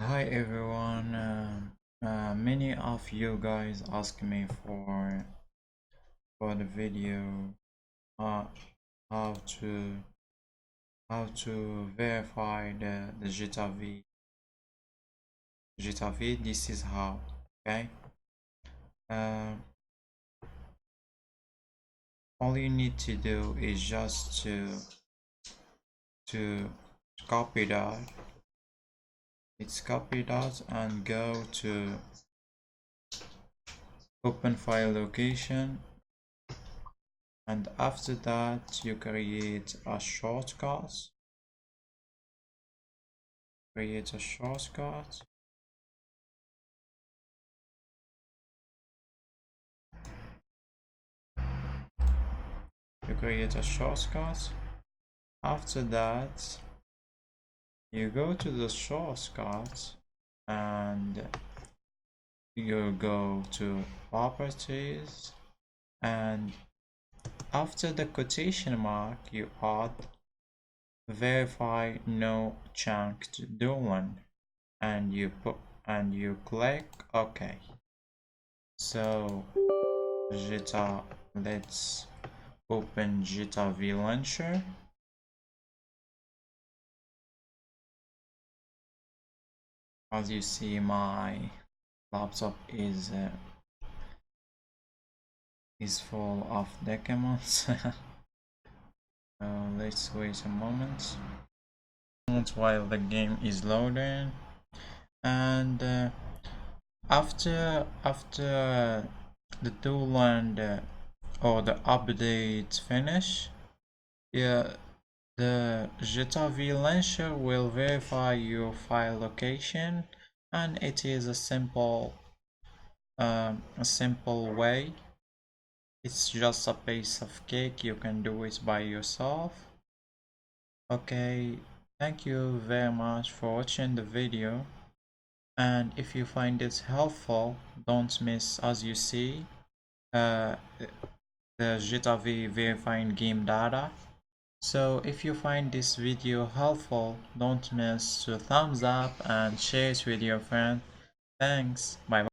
Hi everyone. Many of you guys ask me for the video uh, how to verify the Gita V. This is how. Okay. Uh, all you need to do is just to copy that. It's copy that and go to open file location, and after that you create a shortcut. Create a shortcut. You create a shortcut. After that, you go to the shortcut and you go to properties, and after the quotation mark you add verify no chunked one, and you click OK. So let's open Gita-V launcher. As you see, my laptop is full of documents. Let's wait a moment while the game is loading, and after the tool and or the update finish, yeah, the Gita-V launcher will verify your file location, and it is a simple way. It's just a piece of cake. You can do it by yourself. Okay, thank you very much for watching the video, and if you find it helpful, don't miss, as you see, the Gita-V verifying game data. So if you find this video helpful, don't miss to thumbs up and share it with your friends. Thanks. Bye bye.